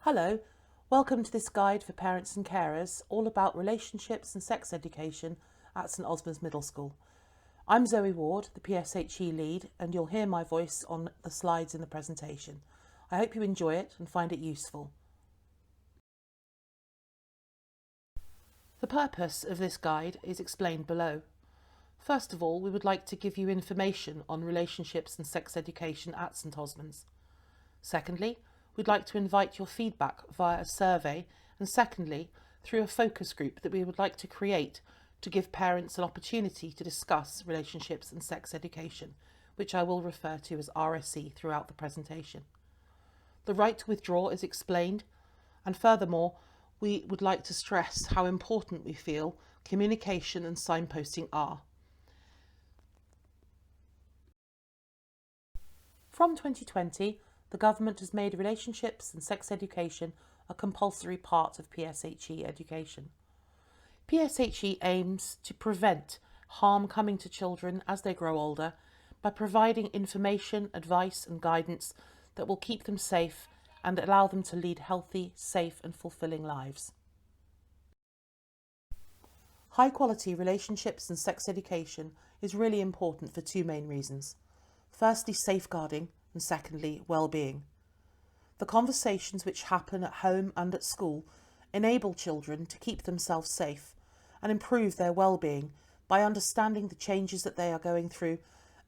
Hello, welcome to this guide for parents and carers, all about relationships and sex education at St Osmund's Middle School. I'm Zoe Ward, the PSHE Lead, and you'll hear my voice on the slides in the presentation. I hope you enjoy it and find it useful. The purpose of this guide is explained below. First of all, we would like to give you information on relationships and sex education at St Osmund's. Secondly, we'd like to invite your feedback via a survey, and secondly, through a focus group that we would like to create to give parents an opportunity to discuss relationships and sex education, which I will refer to as RSE throughout the presentation. The right to withdraw is explained, and furthermore, we would like to stress how important we feel communication and signposting are. From 2020, the government has made relationships and sex education a compulsory part of PSHE education. PSHE aims to prevent harm coming to children as they grow older by providing information, advice and guidance that will keep them safe and allow them to lead healthy, safe and fulfilling lives. High quality relationships and sex education is really important for two main reasons. Firstly, safeguarding, and secondly, well-being. The conversations which happen at home and at school enable children to keep themselves safe and improve their well-being by understanding the changes that they are going through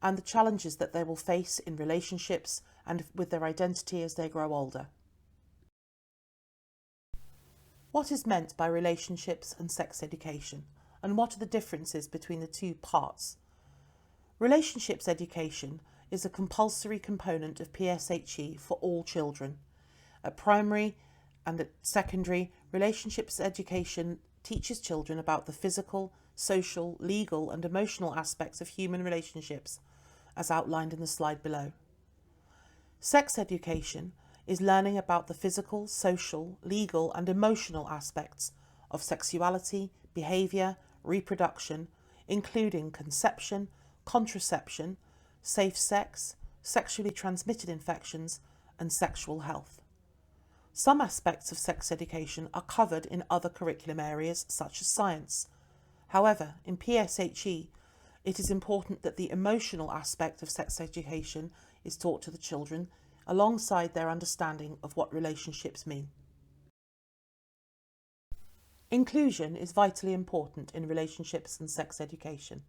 and the challenges that they will face in relationships and with their identity as they grow older. What is meant by relationships and sex education, and what are the differences between the two parts? Relationships education is a compulsory component of PSHE for all children. At primary and at secondary, relationships education teaches children about the physical, social, legal and emotional aspects of human relationships, as outlined in the slide below. Sex education is learning about the physical, social, legal and emotional aspects of sexuality, behaviour, reproduction, including conception, contraception, safe sex, sexually transmitted infections and sexual health. Some aspects of sex education are covered in other curriculum areas such as science. However, in PSHE, it is important that the emotional aspect of sex education is taught to the children alongside their understanding of what relationships mean. Inclusion is vitally important in relationships and sex education,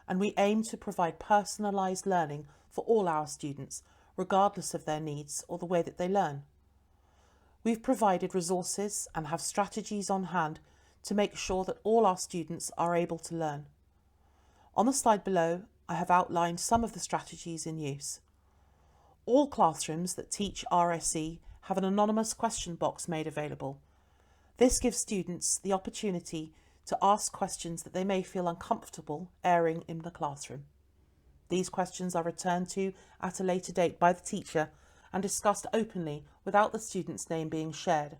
and we aim to provide personalised learning for all our students, regardless of their needs or the way that they learn. We've provided resources and have strategies on hand to make sure that all our students are able to learn. On the slide below, I have outlined some of the strategies in use. All classrooms that teach RSE have an anonymous question box made available. This gives students the opportunity to ask questions that they may feel uncomfortable airing in the classroom. These questions are returned to at a later date by the teacher and discussed openly without the student's name being shared.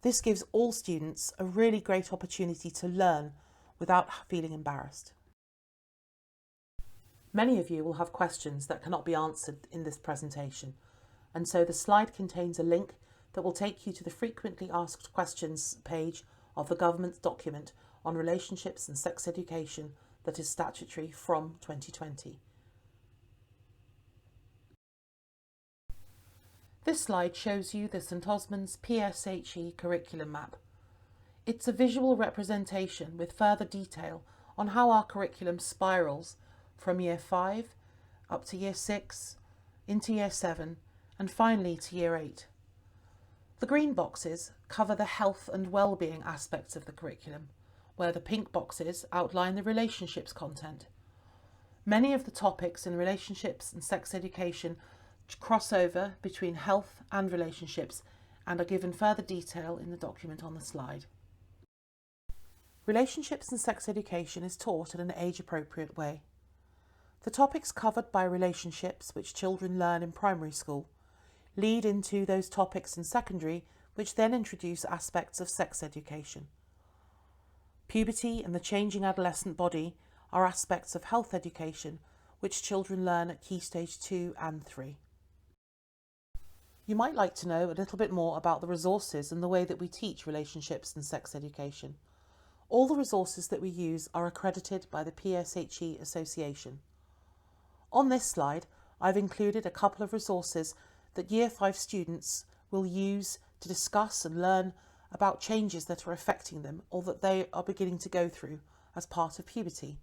This gives all students a really great opportunity to learn without feeling embarrassed. Many of you will have questions that cannot be answered in this presentation, and so the slide contains a link that will take you to the frequently asked questions page of the government's document on relationships and sex education that is statutory from 2020. This slide shows you the St Osmund's PSHE curriculum map. It's a visual representation with further detail on how our curriculum spirals from Year 5 up to Year 6, into Year 7 and finally to Year 8. The green boxes cover the health and well-being aspects of the curriculum, where the pink boxes outline the relationships content. Many of the topics in relationships and sex education cross over between health and relationships and are given further detail in the document on the slide. Relationships and sex education is taught in an age-appropriate way. The topics covered by relationships, which children learn in primary school, lead into those topics in secondary, which then introduce aspects of sex education. Puberty and the changing adolescent body are aspects of health education, which children learn at Key Stage 2 and 3. You might like to know a little bit more about the resources and the way that we teach relationships and sex education. All the resources that we use are accredited by the PSHE Association. On this slide, I've included a couple of resources that Year 5 students will use to discuss and learn about changes that are affecting them or that they are beginning to go through as part of puberty.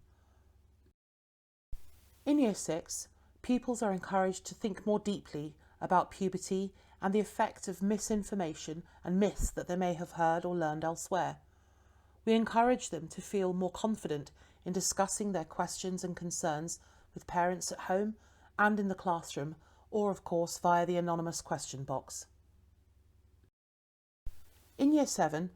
In Year 6, pupils are encouraged to think more deeply about puberty and the effect of misinformation and myths that they may have heard or learned elsewhere. We encourage them to feel more confident in discussing their questions and concerns with parents at home and in the classroom, or of course via the anonymous question box. In Year 7,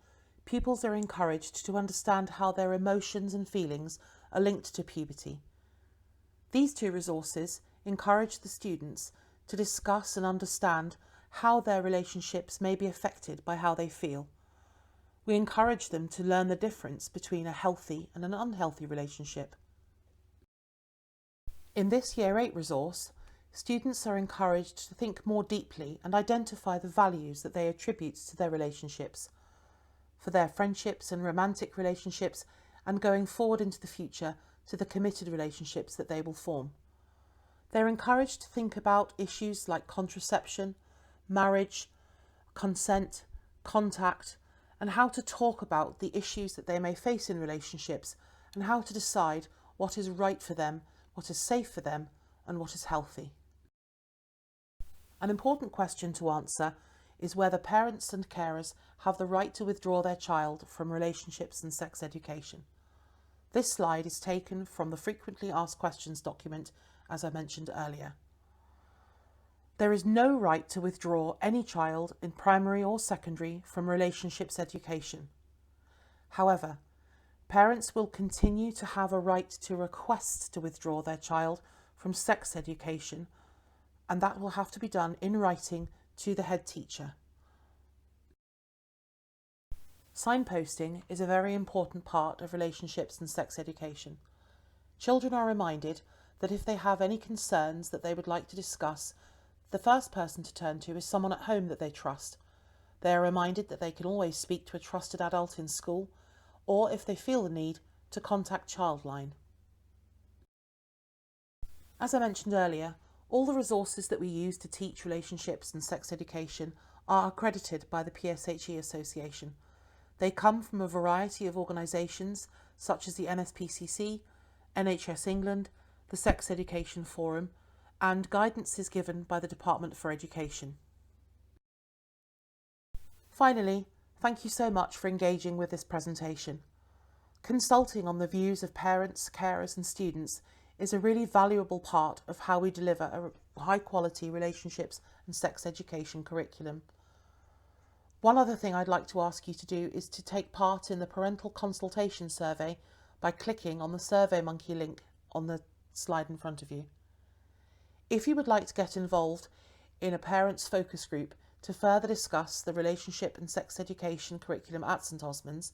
pupils are encouraged to understand how their emotions and feelings are linked to puberty. These two resources encourage the students to discuss and understand how their relationships may be affected by how they feel. We encourage them to learn the difference between a healthy and an unhealthy relationship. In this Year 8 resource, students are encouraged to think more deeply and identify the values that they attribute to their relationships, for their friendships and romantic relationships, and going forward into the future to the committed relationships that they will form. They're encouraged to think about issues like contraception, marriage, consent, contact, and how to talk about the issues that they may face in relationships and how to decide what is right for them, what is safe for them, and what is healthy. An important question to answer is whether parents and carers have the right to withdraw their child from relationships and sex education. This slide is taken from the Frequently Asked Questions document, as I mentioned earlier. There is no right to withdraw any child in primary or secondary from relationships education. However, parents will continue to have a right to request to withdraw their child from sex education, and that will have to be done in writing to the head teacher. Signposting is a very important part of relationships and sex education. Children are reminded that if they have any concerns that they would like to discuss, the first person to turn to is someone at home that they trust. They are reminded that they can always speak to a trusted adult in school, or if they feel the need, to contact Childline. As I mentioned earlier, all the resources that we use to teach relationships and sex education are accredited by the PSHE Association. They come from a variety of organisations such as the MSPCC, NHS England, the Sex Education Forum, and guidance is given by the Department for Education. Finally, thank you so much for engaging with this presentation. Consulting on the views of parents, carers and students is a really valuable part of how we deliver a high-quality relationships and sex education curriculum. One other thing I'd like to ask you to do is to take part in the parental consultation survey by clicking on the SurveyMonkey link on the slide in front of you. If you would like to get involved in a parents' focus group to further discuss the relationship and sex education curriculum at St Osmund's,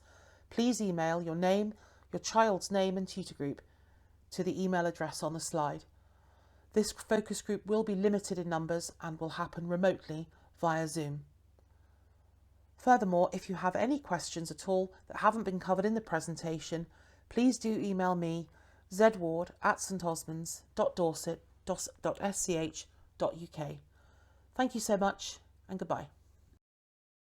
please email your name, your child's name and tutor group to the email address on the slide. This focus group will be limited in numbers and will happen remotely via Zoom. Furthermore, if you have any questions at all that haven't been covered in the presentation, please do email me, zward@stosmonds.dorset.sch.uk. Thank you so much and goodbye.